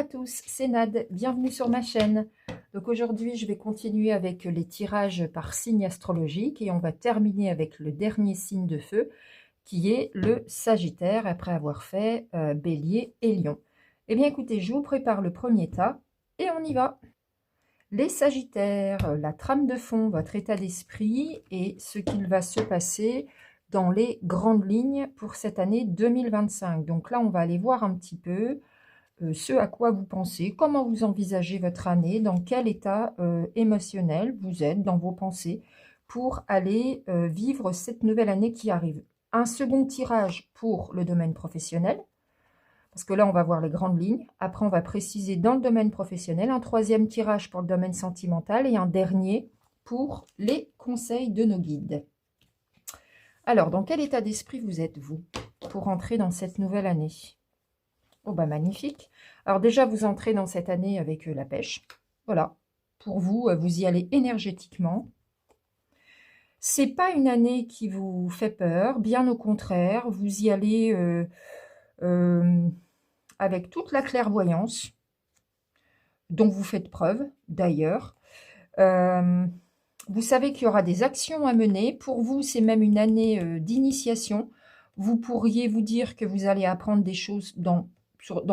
à tous, c'est Nad, bienvenue sur ma chaîne. Donc aujourd'hui, je vais continuer avec les tirages par signe astrologique et on va terminer avec le dernier signe de feu qui est le Sagittaire après avoir fait Bélier et Lion. Eh bien écoutez, je vous prépare le premier tas et on y va. Les Sagittaires, la trame de fond, votre état d'esprit et ce qu'il va se passer dans les grandes lignes pour cette année 2025. Donc là, on va aller voir un petit peu ce à quoi vous pensez, comment vous envisagez votre année, dans quel état émotionnel vous êtes dans vos pensées pour aller vivre cette nouvelle année qui arrive. Un second tirage pour le domaine professionnel, parce que là, on va voir les grandes lignes. Après, on va préciser dans le domaine professionnel, un troisième tirage pour le domaine sentimental et un dernier pour les conseils de nos guides. Alors, dans quel état d'esprit vous êtes, vous, pour entrer dans cette nouvelle année ? Oh bah magnifique. Alors déjà, vous entrez dans cette année avec la pêche. Voilà. Pour vous, vous y allez énergétiquement. C'est pas une année qui vous fait peur. Bien au contraire, vous y allez avec toute la clairvoyance dont vous faites preuve, d'ailleurs. Vous savez qu'il y aura des actions à mener. Pour vous, c'est même une année d'initiation. Vous pourriez vous dire que vous allez apprendre des choses dans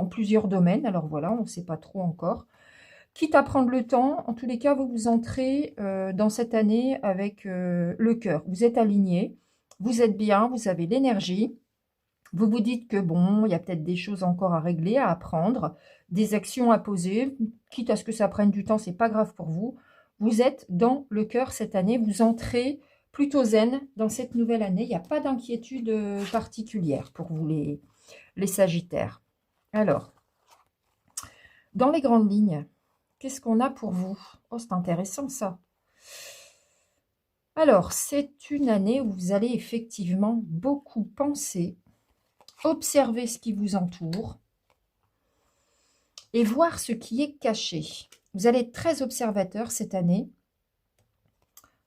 plusieurs domaines. Alors voilà, on ne sait pas trop encore. Quitte à prendre le temps, en tous les cas, vous entrez dans cette année avec le cœur. Vous êtes aligné, vous êtes bien, vous avez l'énergie. Vous vous dites que bon, il y a peut-être des choses encore à régler, à apprendre, des actions à poser. Quitte à ce que ça prenne du temps, c'est pas grave pour vous. Vous êtes dans le cœur cette année, vous entrez plutôt zen dans cette nouvelle année. Il n'y a pas d'inquiétude particulière pour vous les Sagittaires. Alors, dans les grandes lignes, qu'est-ce qu'on a pour vous? Oh, c'est intéressant ça. Alors, c'est une année où vous allez effectivement beaucoup penser, observer ce qui vous entoure et voir ce qui est caché. Vous allez être très observateur cette année.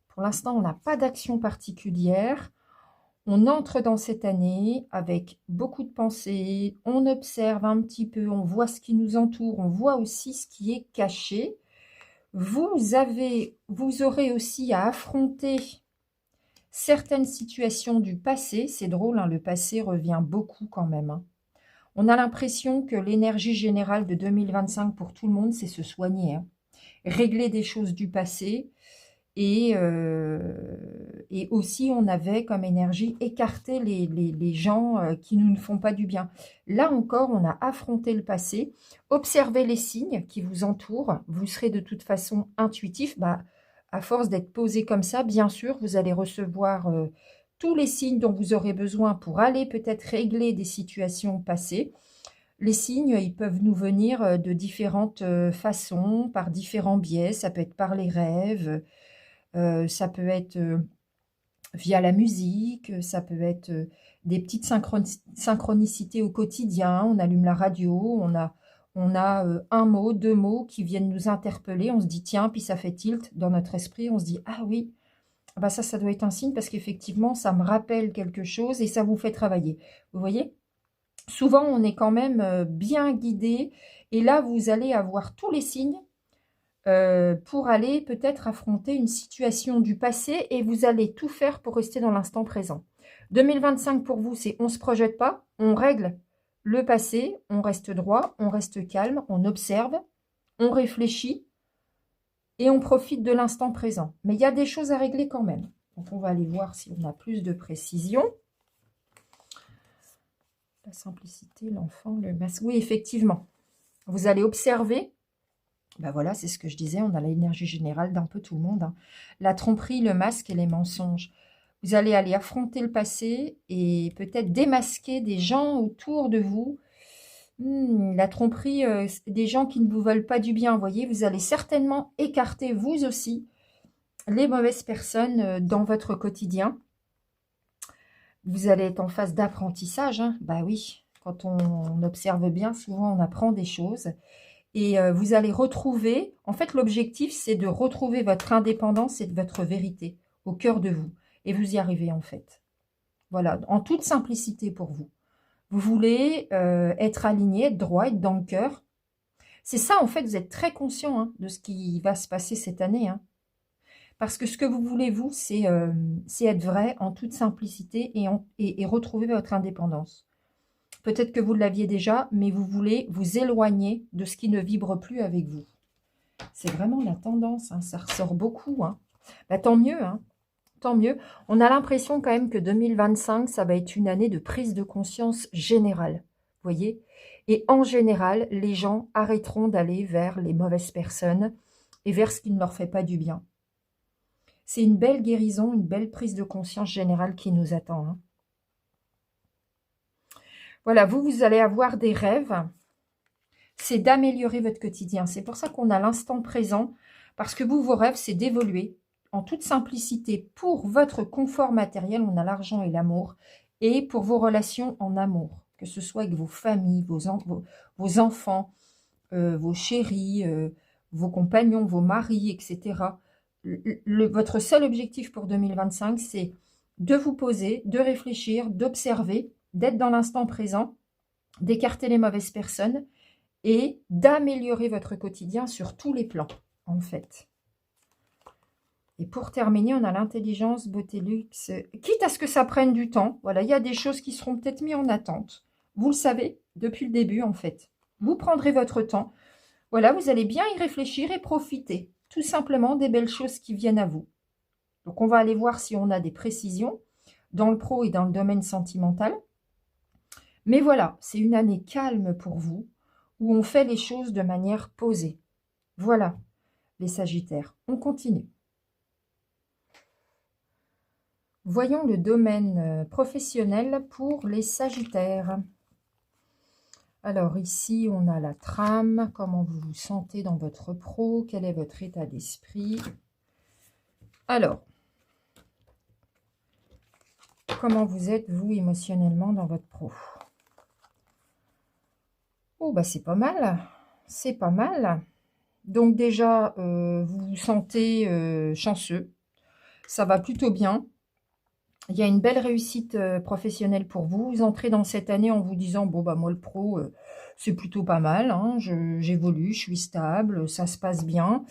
Pour l'instant, on n'a pas d'action particulière. On entre dans cette année avec beaucoup de pensées, on observe un petit peu, on voit ce qui nous entoure, on voit aussi ce qui est caché. Vous aurez aussi à affronter certaines situations du passé. C'est drôle, hein, le passé revient beaucoup quand même. Hein. On a l'impression que l'énergie générale de 2025 pour tout le monde, c'est se soigner. Hein. Régler des choses du passé. Et aussi, on avait comme énergie écarter les gens qui nous ne font pas du bien. Là encore, on a affronté le passé. Observez les signes qui vous entourent. Vous serez de toute façon intuitif. Bah, à force d'être posé comme ça, bien sûr, vous allez recevoir tous les signes dont vous aurez besoin pour aller peut-être régler des situations passées. Les signes, ils peuvent nous venir de différentes façons, par différents biais. Ça peut être par les rêves. Ça peut être via la musique, ça peut être des petites synchronicités au quotidien. On allume la radio, on a un mot, deux mots qui viennent nous interpeller. On se dit tiens, puis ça fait tilt dans notre esprit. On se dit ah oui, bah ça doit être un signe parce qu'effectivement, ça me rappelle quelque chose et ça vous fait travailler. Vous voyez ? Souvent, on est quand même bien guidé et là, vous allez avoir tous les signes pour aller peut-être affronter une situation du passé et vous allez tout faire pour rester dans l'instant présent. 2025 pour vous, c'est on ne se projette pas, on règle le passé, on reste droit, on reste calme, on observe, on réfléchit et on profite de l'instant présent. Mais il y a des choses à régler quand même. Donc on va aller voir si on a plus de précision. La simplicité, l'enfant, le masque. Oui, effectivement. Vous allez observer. Ben voilà, c'est ce que je disais, on a l'énergie générale d'un peu tout le monde. Hein. La tromperie, le masque et les mensonges. Vous allez aller affronter le passé et peut-être démasquer des gens autour de vous. La tromperie, des gens qui ne vous veulent pas du bien, vous voyez. Vous allez certainement écarter, vous aussi, les mauvaises personnes dans votre quotidien. Vous allez être en phase d'apprentissage. Hein. Bah oui, quand on observe bien, souvent on apprend des choses. Et vous allez retrouver, en fait l'objectif c'est de retrouver votre indépendance et votre vérité au cœur de vous. Et vous y arrivez en fait. Voilà, en toute simplicité pour vous. Vous voulez être aligné, être droit, être dans le cœur. C'est ça, en fait, vous êtes très conscient hein, de ce qui va se passer cette année. Hein. Parce que ce que vous voulez, vous, c'est être vrai en toute simplicité et retrouver votre indépendance. Peut-être que vous l'aviez déjà, mais vous voulez vous éloigner de ce qui ne vibre plus avec vous. C'est vraiment la tendance, hein, ça ressort beaucoup. Hein. Bah, tant mieux, hein, tant mieux. On a l'impression quand même que 2025, ça va être une année de prise de conscience générale. Vous voyez? Et en général, les gens arrêteront d'aller vers les mauvaises personnes et vers ce qui ne leur fait pas du bien. C'est une belle guérison, une belle prise de conscience générale qui nous attend. Hein. Voilà, vous allez avoir des rêves. C'est d'améliorer votre quotidien. C'est pour ça qu'on a l'instant présent. Parce que vous, vos rêves, c'est d'évoluer en toute simplicité pour votre confort matériel. On a l'argent et l'amour. Et pour vos relations en amour. Que ce soit avec vos familles, vos enfants, vos chéris, vos compagnons, vos maris, etc. Votre seul objectif pour 2025, c'est de vous poser, de réfléchir, d'observer, d'être dans l'instant présent, d'écarter les mauvaises personnes et d'améliorer votre quotidien sur tous les plans, en fait. Et pour terminer, on a l'intelligence, beauté, luxe. Quitte à ce que ça prenne du temps, voilà, il y a des choses qui seront peut-être mises en attente. Vous le savez depuis le début, en fait. Vous prendrez votre temps. Voilà, vous allez bien y réfléchir et profiter tout simplement des belles choses qui viennent à vous. Donc, on va aller voir si on a des précisions dans le pro et dans le domaine sentimental. Mais voilà, c'est une année calme pour vous, où on fait les choses de manière posée. Voilà, les Sagittaires. On continue. Voyons le domaine professionnel pour les Sagittaires. Alors ici, on a la trame, comment vous vous sentez dans votre pro, quel est votre état d'esprit. Alors, comment vous êtes, vous, émotionnellement dans votre pro? Oh, bah c'est pas mal, c'est pas mal. Donc déjà, vous vous sentez chanceux, ça va plutôt bien. Il y a une belle réussite professionnelle pour vous. Vous entrez dans cette année en vous disant, bon, bah moi, le pro, c'est plutôt pas mal. Hein, j'évolue, je suis stable, ça se passe bien.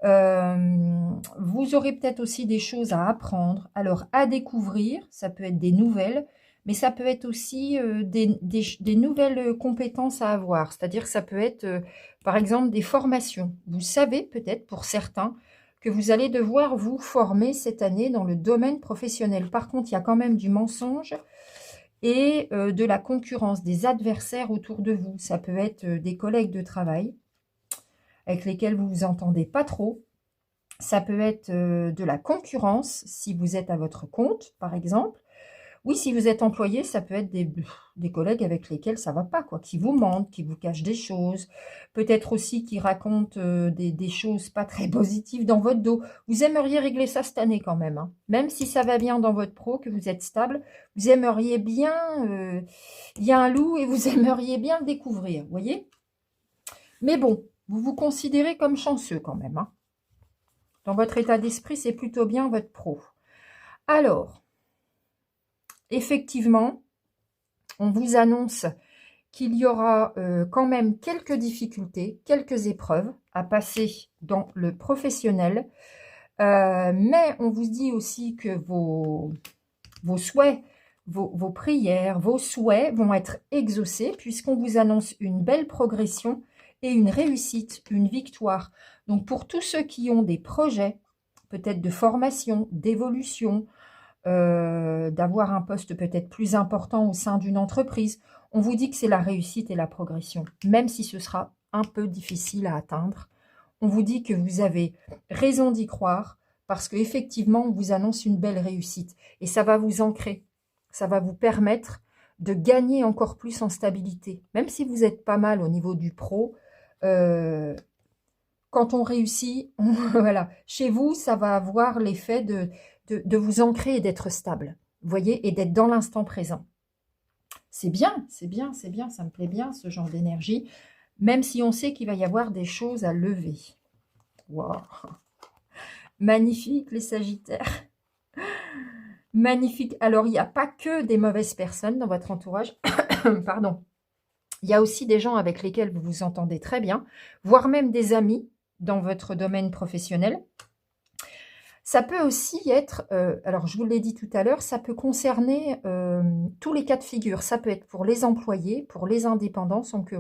Vous aurez peut-être aussi des choses à apprendre. Alors, à découvrir, ça peut être des nouvelles, mais ça peut être aussi des nouvelles compétences à avoir. C'est-à-dire que ça peut être, par exemple, des formations. Vous savez peut-être, pour certains, que vous allez devoir vous former cette année dans le domaine professionnel. Par contre, il y a quand même du mensonge et de la concurrence, des adversaires autour de vous. Ça peut être des collègues de travail avec lesquels vous vous entendez pas trop. Ça peut être de la concurrence si vous êtes à votre compte, par exemple. Oui, si vous êtes employé, ça peut être des collègues avec lesquels ça ne va pas, quoi, qui vous mentent, qui vous cachent des choses, peut-être aussi qui racontent des choses pas très positives dans votre dos. Vous aimeriez régler ça cette année quand même, hein. Même si ça va bien dans votre pro, que vous êtes stable, vous aimeriez bien, il y a un loup et vous aimeriez bien le découvrir, vous voyez? Mais bon, vous vous considérez comme chanceux quand même, hein. Dans votre état d'esprit, c'est plutôt bien votre pro. Alors, effectivement, on vous annonce qu'il y aura quand même quelques difficultés, quelques épreuves à passer dans le professionnel. Mais on vous dit aussi que vos souhaits, vos prières, vos souhaits vont être exaucés puisqu'on vous annonce une belle progression et une réussite, une victoire. Donc pour tous ceux qui ont des projets, peut-être de formation, d'évolution, d'avoir un poste peut-être plus important au sein d'une entreprise, on vous dit que c'est la réussite et la progression, même si ce sera un peu difficile à atteindre. On vous dit que vous avez raison d'y croire parce qu'effectivement, on vous annonce une belle réussite et ça va vous ancrer, ça va vous permettre de gagner encore plus en stabilité. Même si vous êtes pas mal au niveau du pro, quand on réussit, voilà, chez vous, ça va avoir l'effet de vous ancrer et d'être stable, vous voyez, et d'être dans l'instant présent. C'est bien, c'est bien, c'est bien, ça me plaît bien ce genre d'énergie, même si on sait qu'il va y avoir des choses à lever. Wow. Magnifique les Sagittaires. Magnifique. Alors, il n'y a pas que des mauvaises personnes dans votre entourage. Pardon. Il y a aussi des gens avec lesquels vous vous entendez très bien, voire même des amis dans votre domaine professionnel. Ça peut aussi être, alors je vous l'ai dit tout à l'heure, ça peut concerner tous les cas de figure. Ça peut être pour les employés, pour les indépendants, donc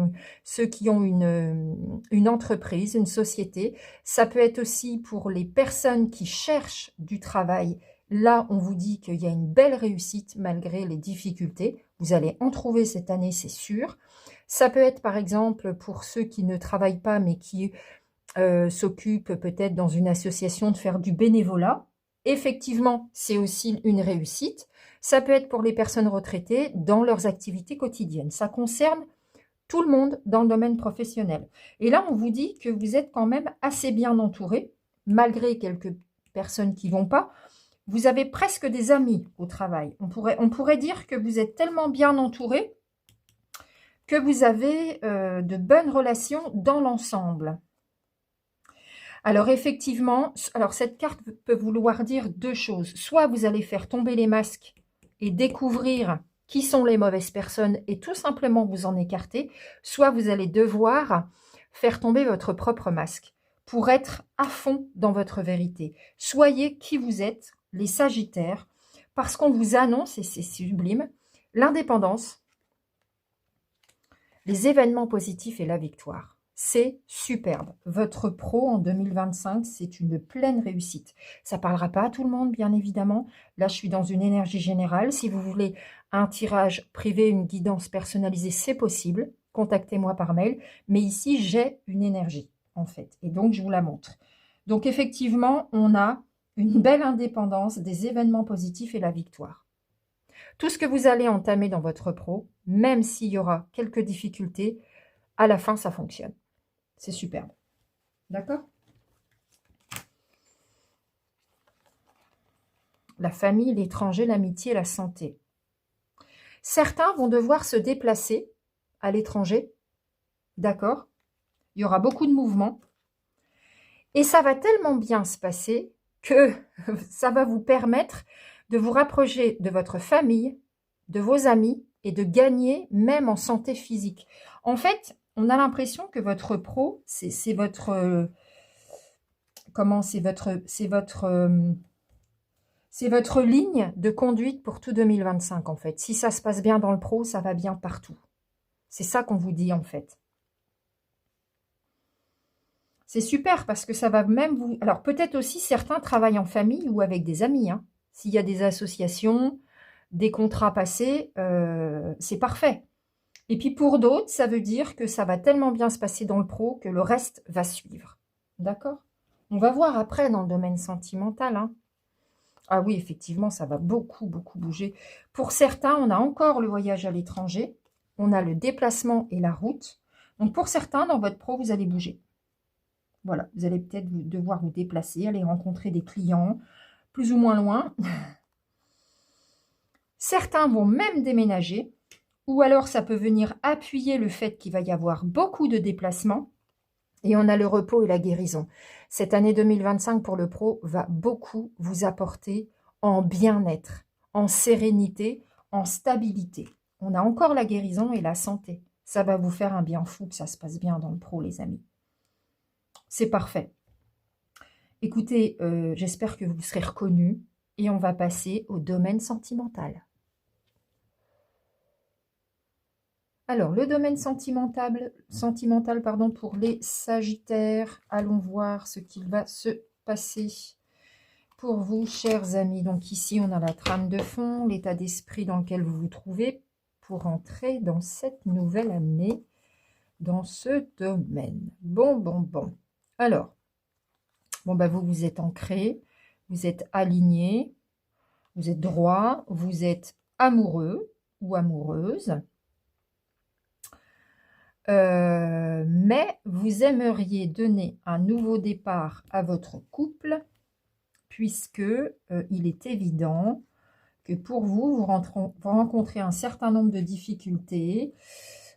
ceux qui ont une entreprise, une société. Ça peut être aussi pour les personnes qui cherchent du travail. Là, on vous dit qu'il y a une belle réussite malgré les difficultés. Vous allez en trouver cette année, c'est sûr. Ça peut être par exemple pour ceux qui ne travaillent pas mais qui s'occupent peut-être dans une association de faire du bénévolat. Effectivement, c'est aussi une réussite. Ça peut être pour les personnes retraitées dans leurs activités quotidiennes. Ça concerne tout le monde dans le domaine professionnel. Et là, on vous dit que vous êtes quand même assez bien entouré, malgré quelques personnes qui ne vont pas. Vous avez presque des amis au travail. On pourrait dire que vous êtes tellement bien entouré que vous avez de bonnes relations dans l'ensemble. Alors effectivement, cette carte peut vouloir dire deux choses. Soit vous allez faire tomber les masques et découvrir qui sont les mauvaises personnes et tout simplement vous en écarter, soit vous allez devoir faire tomber votre propre masque pour être à fond dans votre vérité. Soyez qui vous êtes, les Sagittaires, parce qu'on vous annonce, et c'est sublime, l'indépendance, les événements positifs et la victoire. C'est superbe. Votre pro en 2025, c'est une pleine réussite. Ça ne parlera pas à tout le monde, bien évidemment. Là, je suis dans une énergie générale. Si vous voulez un tirage privé, une guidance personnalisée, c'est possible. Contactez-moi par mail. Mais ici, j'ai une énergie, en fait. Et donc, je vous la montre. Donc, effectivement, on a une belle indépendance, des événements positifs et la victoire. Tout ce que vous allez entamer dans votre pro, même s'il y aura quelques difficultés, à la fin, ça fonctionne. C'est superbe. D'accord? La famille, l'étranger, l'amitié, la santé. Certains vont devoir se déplacer à l'étranger. D'accord? Il y aura beaucoup de mouvements. Et ça va tellement bien se passer que ça va vous permettre de vous rapprocher de votre famille, de vos amis et de gagner même en santé physique. En fait, on a l'impression que votre pro, c'est votre... comment c'est votre ligne de conduite pour tout 2025, en fait. Si ça se passe bien dans le pro, ça va bien partout. C'est ça qu'on vous dit, en fait. C'est super parce que ça va même vous... Alors, peut-être aussi, certains travaillent en famille ou avec des amis. Hein. S'il y a des associations, des contrats passés, c'est parfait. Et puis, pour d'autres, ça veut dire que ça va tellement bien se passer dans le pro que le reste va suivre. D'accord? On va voir après dans le domaine sentimental. Hein. Ah oui, effectivement, ça va beaucoup, beaucoup bouger. Pour certains, on a encore le voyage à l'étranger. On a le déplacement et la route. Donc, pour certains, dans votre pro, vous allez bouger. Voilà, vous allez peut-être devoir vous déplacer, aller rencontrer des clients, plus ou moins loin. Certains vont même déménager. Ou alors, ça peut venir appuyer le fait qu'il va y avoir beaucoup de déplacements. Et on a le repos et la guérison. Cette année 2025 pour le pro va beaucoup vous apporter en bien-être, en sérénité, en stabilité. On a encore la guérison et la santé. Ça va vous faire un bien fou que ça se passe bien dans le pro, les amis. C'est parfait. Écoutez, j'espère que vous serez reconnus et on va passer au domaine sentimental. Alors, le domaine sentimental pour les Sagittaires. Allons voir ce qu'il va se passer pour vous, chers amis. Donc ici, on a la trame de fond, l'état d'esprit dans lequel vous vous trouvez pour entrer dans cette nouvelle année, dans ce domaine. Bon. Alors, vous êtes ancré, vous êtes aligné, vous êtes droit, vous êtes amoureux ou amoureuse. Mais vous aimeriez donner un nouveau départ à votre couple puisque il est évident que pour vous rencontrez un certain nombre de difficultés.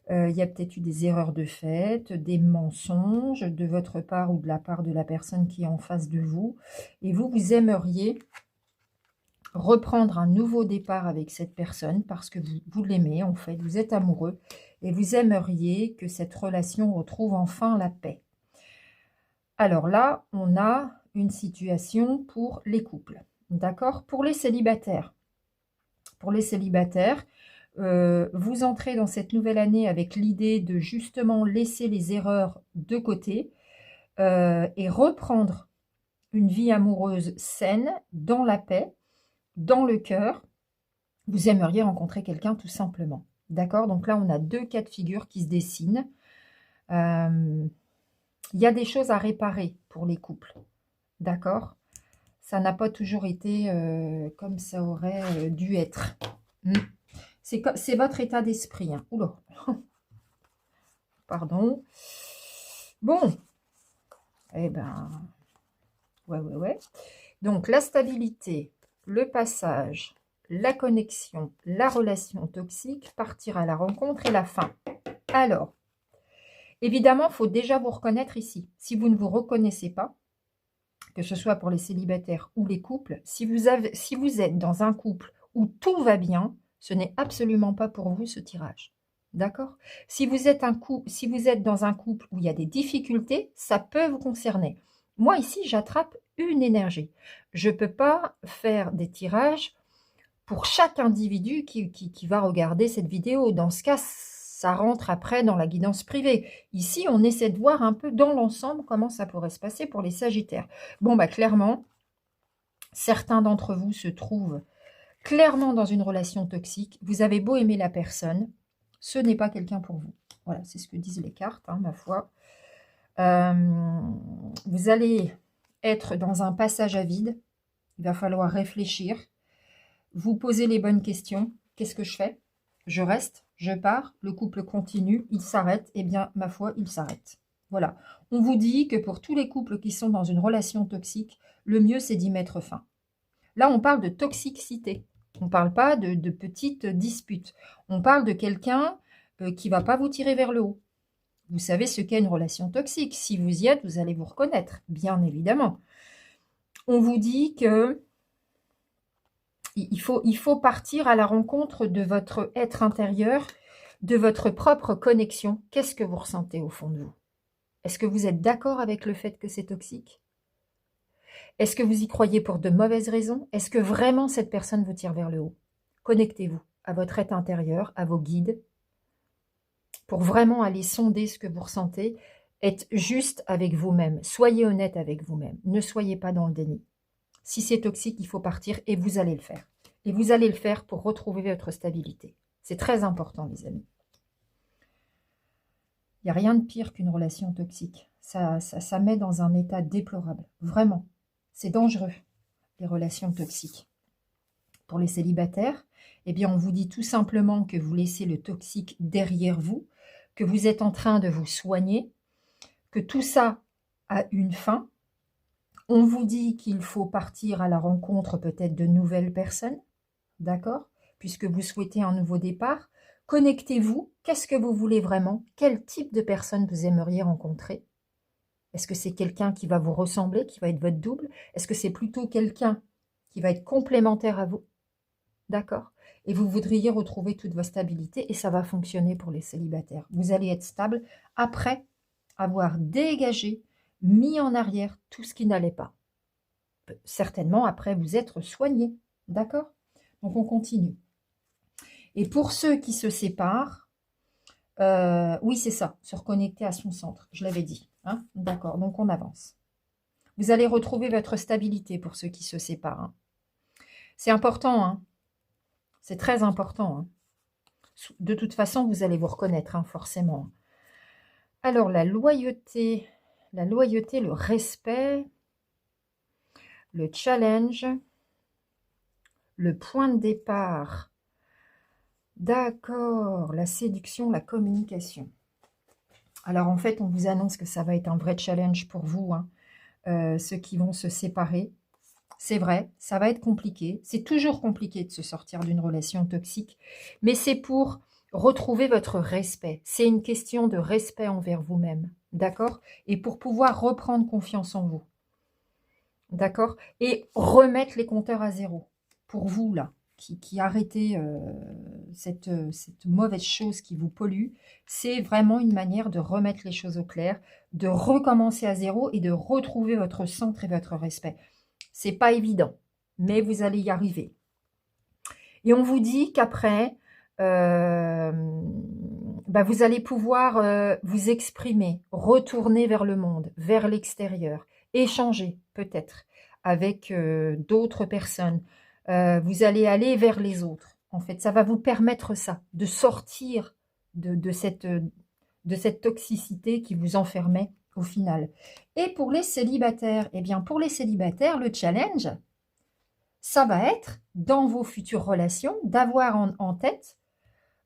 Il y a peut-être eu des erreurs de fait, des mensonges de votre part ou de la part de la personne qui est en face de vous. Et vous aimeriez reprendre un nouveau départ avec cette personne parce que vous l'aimez, en fait, vous êtes amoureux et vous aimeriez que cette relation retrouve enfin la paix. Alors là, on a une situation pour les couples, d'accord? Pour les célibataires, vous entrez dans cette nouvelle année avec l'idée de justement laisser les erreurs de côté et reprendre une vie amoureuse saine, dans la paix, dans le cœur. Vous aimeriez rencontrer quelqu'un tout simplement. D'accord? Donc là, on a 2 cas de figure qui se dessinent. Il y a des choses à réparer pour les couples. D'accord? Ça n'a pas toujours été comme ça aurait dû être. C'est votre état d'esprit. Hein. Oula. Pardon. Bon. Eh ben, ouais. Donc, la stabilité, le passage, la connexion, la relation toxique, partir à la rencontre et la fin. Alors, évidemment, il faut déjà vous reconnaître ici. Si vous ne vous reconnaissez pas, que ce soit pour les célibataires ou les couples, si vous êtes dans un couple où tout va bien, ce n'est absolument pas pour vous ce tirage. D'accord? Si vous êtes dans un couple où il y a des difficultés, ça peut vous concerner. Moi, ici, j'attrape une énergie. Je ne peux pas faire des tirages pour chaque individu qui va regarder cette vidéo. Dans ce cas, ça rentre après dans la guidance privée. Ici, on essaie de voir un peu dans l'ensemble comment ça pourrait se passer pour les Sagittaires. Bon, bah clairement, certains d'entre vous se trouvent clairement dans une relation toxique. Vous avez beau aimer la personne, ce n'est pas quelqu'un pour vous. Voilà, c'est ce que disent les cartes, hein, ma foi. Vous allez être dans un passage à vide. Il va falloir réfléchir. Vous posez les bonnes questions. Qu'est-ce que je fais? Je reste? Je pars? Le couple continue? Il s'arrête? Eh bien, ma foi, il s'arrête. Voilà. On vous dit que pour tous les couples qui sont dans une relation toxique, le mieux, c'est d'y mettre fin. Là, on parle de toxicité. On ne parle pas de petites disputes. On parle de quelqu'un qui ne va pas vous tirer vers le haut. Vous savez ce qu'est une relation toxique. Si vous y êtes, vous allez vous reconnaître, bien évidemment. On vous dit que il faut partir à la rencontre de votre être intérieur, de votre propre connexion. Qu'est-ce que vous ressentez au fond de vous? Est-ce que vous êtes d'accord avec le fait que c'est toxique? Est-ce que vous y croyez pour de mauvaises raisons? Est-ce que vraiment cette personne vous tire vers le haut? Connectez-vous à votre être intérieur, à vos guides, pour vraiment aller sonder ce que vous ressentez. Être juste avec vous-même. Soyez honnête avec vous-même. Ne soyez pas dans le déni. Si c'est toxique, il faut partir et vous allez le faire. Et vous allez le faire pour retrouver votre stabilité. C'est très important, les amis. Il n'y a rien de pire qu'une relation toxique. Ça met dans un état déplorable. Vraiment. C'est dangereux, les relations toxiques. Pour les célibataires, eh bien, on vous dit tout simplement que vous laissez le toxique derrière vous, que vous êtes en train de vous soigner, que tout ça a une fin. On vous dit qu'il faut partir à la rencontre peut-être de nouvelles personnes, d'accord? Puisque vous souhaitez un nouveau départ. Connectez-vous. Qu'est-ce que vous voulez vraiment? Quel type de personne vous aimeriez rencontrer? Est-ce que c'est quelqu'un qui va vous ressembler, qui va être votre double? Est-ce que c'est plutôt quelqu'un qui va être complémentaire à vous? D'accord? Et vous voudriez retrouver toute votre stabilité et ça va fonctionner pour les célibataires. Vous allez être stable après avoir dégagé, mis en arrière tout ce qui n'allait pas. Certainement après vous être soigné. D'accord? Donc on continue. Et pour ceux qui se séparent, oui c'est ça, se reconnecter à son centre, je l'avais dit. Hein? D'accord, donc on avance. Vous allez retrouver votre stabilité pour ceux qui se séparent. Hein. C'est important, hein. C'est très important. Hein. De toute façon, vous allez vous reconnaître, hein, forcément. Alors, la loyauté, le respect, le challenge, le point de départ. D'accord, la séduction, la communication. Alors, en fait, on vous annonce que ça va être un vrai challenge pour vous, hein, ceux qui vont se séparer. C'est vrai, ça va être compliqué. C'est toujours compliqué de se sortir d'une relation toxique, mais c'est pour retrouver votre respect. C'est une question de respect envers vous-même, d'accord? Et pour pouvoir reprendre confiance en vous, d'accord? Et remettre les compteurs à zéro pour vous, là, qui arrêtez cette mauvaise chose qui vous pollue, c'est vraiment une manière de remettre les choses au clair, de recommencer à zéro et de retrouver votre centre et votre respect. C'est pas évident, mais vous allez y arriver. Et on vous dit qu'après, vous allez pouvoir vous exprimer, retourner vers le monde, vers l'extérieur, échanger peut-être avec d'autres personnes. Vous allez aller vers les autres. En fait, ça va vous permettre ça, de sortir de cette toxicité qui vous enfermait au final. Et pour les célibataires, eh bien pour les célibataires, le challenge, ça va être, dans vos futures relations, d'avoir en tête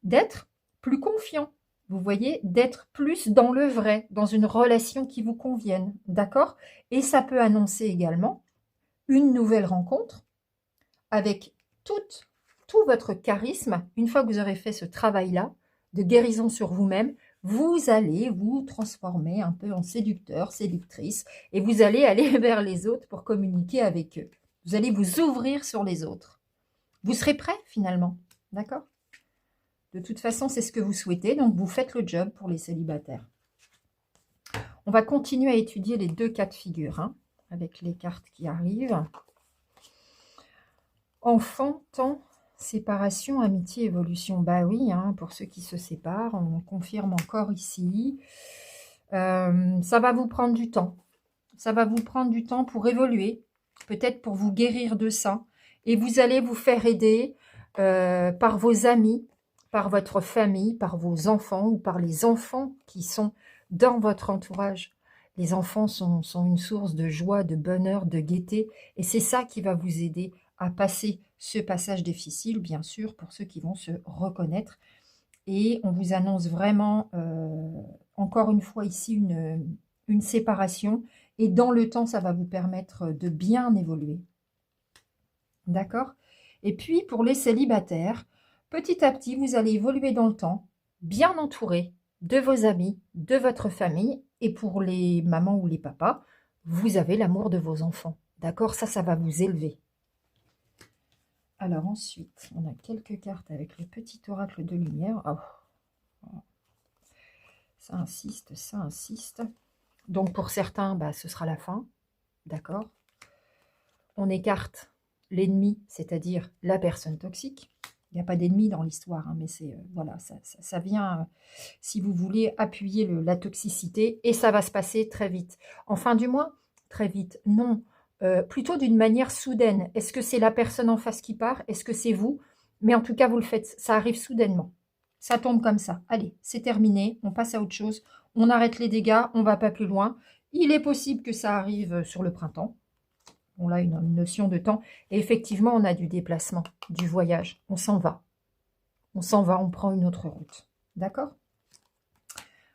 d'être plus confiant. Vous voyez, d'être plus dans le vrai, dans une relation qui vous convienne. D'accord? Et ça peut annoncer également une nouvelle rencontre avec tout votre charisme. Une fois que vous aurez fait ce travail-là de guérison sur vous-même, vous allez vous transformer un peu en séducteur, séductrice, et vous allez aller vers les autres pour communiquer avec eux. Vous allez vous ouvrir sur les autres. Vous serez prêt finalement, d'accord? De toute façon, c'est ce que vous souhaitez, donc vous faites le job pour les célibataires. On va continuer à étudier les 2 cas de figure, hein, avec les cartes qui arrivent. Enfant, temps, séparation, amitié, évolution. Bah oui, hein, pour ceux qui se séparent, on confirme encore ici. Ça va vous prendre du temps. Ça va vous prendre du temps pour évoluer, peut-être pour vous guérir de ça. Et vous allez vous faire aider par vos amis, par votre famille, par vos enfants ou par les enfants qui sont dans votre entourage. Les enfants sont une source de joie, de bonheur, de gaieté. Et c'est ça qui va vous aider à passer ce passage difficile, bien sûr, pour ceux qui vont se reconnaître. Et on vous annonce vraiment, encore une fois ici, une séparation. Et dans le temps, ça va vous permettre de bien évoluer. D'accord? Et puis, pour les célibataires, petit à petit, vous allez évoluer dans le temps, bien entouré de vos amis, de votre famille. Et pour les mamans ou les papas, vous avez l'amour de vos enfants. D'accord? Ça va vous élever. Alors ensuite, on a quelques cartes avec le petit oracle de lumière. Oh. Ça insiste, ça insiste. Donc pour certains, ce sera la fin. D'accord? On écarte l'ennemi, c'est-à-dire la personne toxique. Il n'y a pas d'ennemi dans l'histoire, hein, mais c'est voilà, ça vient, si vous voulez, appuyer la toxicité, et ça va se passer très vite. En fin du mois, très vite, non. Plutôt d'une manière soudaine. Est-ce que c'est la personne en face qui part? Est-ce que c'est vous? Mais en tout cas, vous le faites. Ça arrive soudainement. Ça tombe comme ça. Allez, c'est terminé. On passe à autre chose. On arrête les dégâts. On ne va pas plus loin. Il est possible que ça arrive sur le printemps. On a une notion de temps. Et effectivement, on a du déplacement, du voyage. On s'en va. On s'en va, on prend une autre route. D'accord?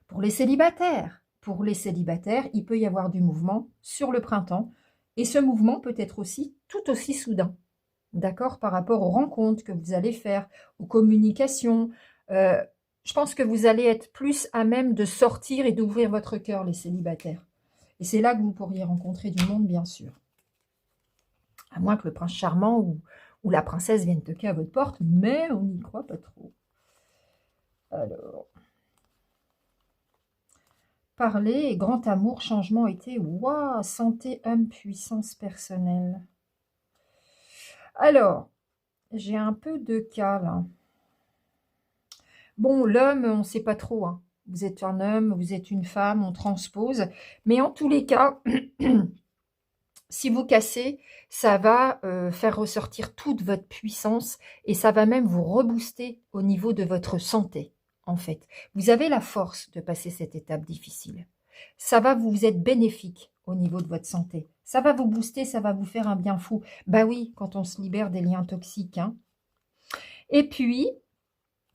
Pour les célibataires, il peut y avoir du mouvement sur le printemps. Et ce mouvement peut être aussi tout aussi soudain, d'accord, par rapport aux rencontres que vous allez faire, aux communications. Je pense que vous allez être plus à même de sortir et d'ouvrir votre cœur, les célibataires. Et c'est là que vous pourriez rencontrer du monde, bien sûr. À moins que le prince charmant ou la princesse vienne toquer à votre porte, mais on n'y croit pas trop. Alors... Parler, grand amour, changement, été, waouh, santé, homme, puissance personnelle. Alors, j'ai un peu de cas là. Bon, l'homme, on ne sait pas trop. Hein. Vous êtes un homme, vous êtes une femme, on transpose. Mais en tous les cas, si vous cassez, ça va faire ressortir toute votre puissance et ça va même vous rebooster au niveau de votre santé. En fait, vous avez la force de passer cette étape difficile. Ça va vous être bénéfique au niveau de votre santé. Ça va vous booster, ça va vous faire un bien fou. Bah oui, quand on se libère des liens toxiques. Hein. Et puis,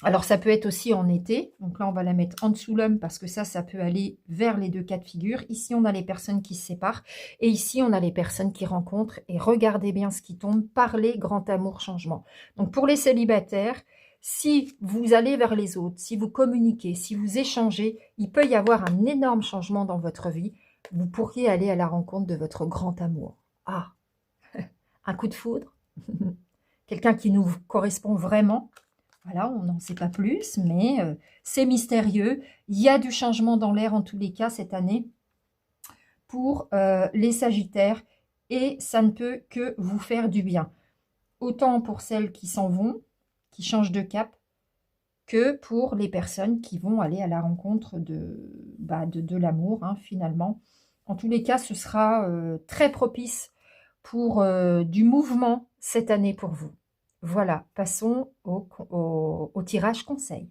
alors ça peut être aussi en été. Donc là, on va la mettre en dessous l'homme parce que ça peut aller vers les 2 cas de figure. Ici, on a les personnes qui se séparent. Et ici, on a les personnes qui rencontrent. Et regardez bien ce qui tombe. Parler, grand amour, changement. Donc pour les célibataires, si vous allez vers les autres, si vous communiquez, si vous échangez, il peut y avoir un énorme changement dans votre vie. Vous pourriez aller à la rencontre de votre grand amour. Ah, un coup de foudre. quelqu'un qui nous correspond vraiment. Voilà, on n'en sait pas plus, mais c'est mystérieux. Il y a du changement dans l'air en tous les cas cette année pour les Sagittaires et ça ne peut que vous faire du bien. Autant pour celles qui s'en vont, qui changent de cap, que pour les personnes qui vont aller à la rencontre de l'amour, hein, finalement. En tous les cas, ce sera très propice pour du mouvement cette année pour vous. Voilà, passons au tirage conseil.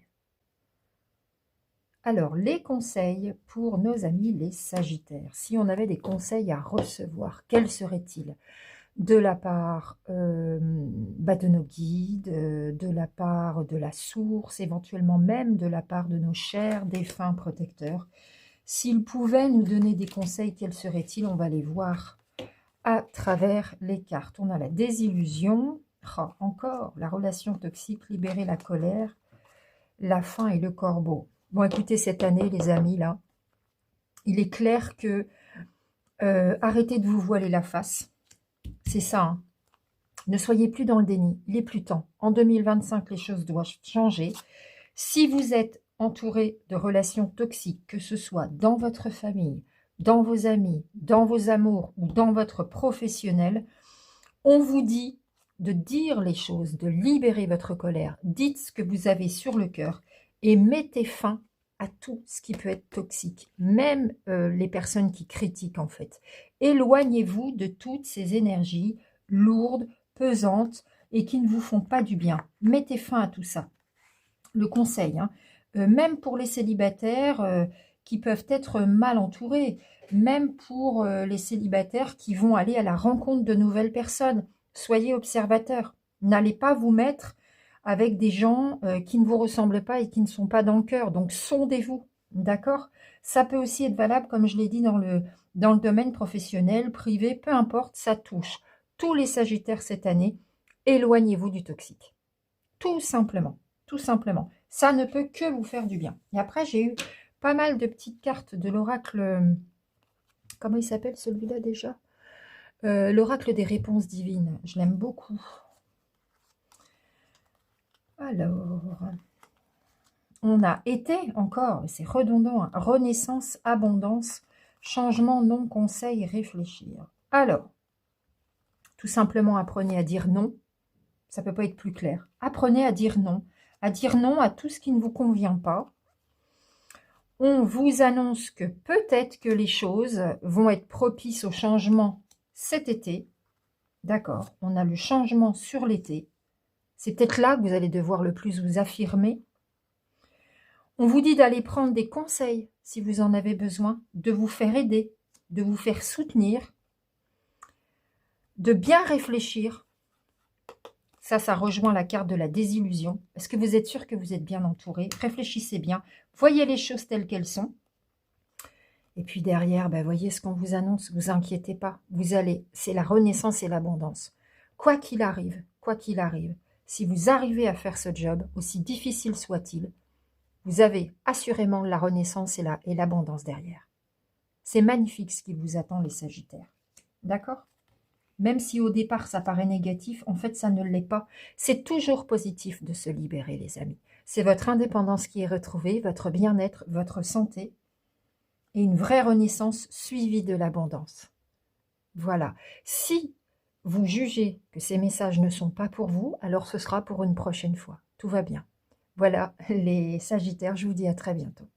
Alors, les conseils pour nos amis les Sagittaires. Si on avait des conseils à recevoir, quels seraient-ils? De la part de nos guides, de la part de la source, éventuellement même de la part de nos chers défunts protecteurs. S'ils pouvaient nous donner des conseils, quels seraient-ils? On va les voir à travers les cartes. On a la désillusion, oh, encore la relation toxique, libérer la colère, la faim et le corbeau. Bon, écoutez, cette année, les amis, là, il est clair que arrêtez de vous voiler la face. C'est ça, hein. Ne soyez plus dans le déni, il est plus temps. En 2025, les choses doivent changer. Si vous êtes entouré de relations toxiques, que ce soit dans votre famille, dans vos amis, dans vos amours ou dans votre professionnel, on vous dit de dire les choses, de libérer votre colère. Dites ce que vous avez sur le cœur et mettez fin à tout ce qui peut être toxique, même les personnes qui critiquent en fait. Éloignez-vous de toutes ces énergies lourdes, pesantes et qui ne vous font pas du bien. Mettez fin à tout ça. Le conseil, hein, même pour les célibataires qui peuvent être mal entourés, même pour les célibataires qui vont aller à la rencontre de nouvelles personnes, soyez observateurs. N'allez pas vous mettre avec des gens qui ne vous ressemblent pas et qui ne sont pas dans le cœur. Donc, sondez-vous, d'accord? Ça peut aussi être valable, comme je l'ai dit, dans le domaine professionnel, privé, peu importe, ça touche. Tous les Sagittaires cette année, éloignez-vous du toxique. Tout simplement, tout simplement. Ça ne peut que vous faire du bien. Et après, j'ai eu pas mal de petites cartes de l'oracle. Comment il s'appelle celui-là déjà? L'oracle des réponses divines. Je l'aime beaucoup. Alors, on a été encore, c'est redondant, hein, renaissance, abondance, changement, non, conseil, réfléchir. Alors, tout simplement apprenez à dire non. Ça ne peut pas être plus clair. Apprenez à dire non à tout ce qui ne vous convient pas. On vous annonce que peut-être que les choses vont être propices au changement cet été. D'accord, on a le changement sur l'été. C'est peut-être là que vous allez devoir le plus vous affirmer. On vous dit d'aller prendre des conseils si vous en avez besoin, de vous faire aider, de vous faire soutenir, de bien réfléchir. Ça rejoint la carte de la désillusion. Est-ce que vous êtes sûr que vous êtes bien entouré? Réfléchissez bien, voyez les choses telles qu'elles sont. Et puis derrière, voyez ce qu'on vous annonce, vous inquiétez pas. Vous allez, c'est la renaissance et l'abondance. Quoi qu'il arrive, si vous arrivez à faire ce job, aussi difficile soit-il, vous avez assurément la renaissance et l'abondance derrière. C'est magnifique ce qui vous attend, les Sagittaires. D'accord? Même si au départ ça paraît négatif, en fait ça ne l'est pas. C'est toujours positif de se libérer, les amis. C'est votre indépendance qui est retrouvée, votre bien-être, votre santé et une vraie renaissance suivie de l'abondance. Voilà. Si vous jugez que ces messages ne sont pas pour vous, alors ce sera pour une prochaine fois. Tout va bien. Voilà les Sagittaires, je vous dis à très bientôt.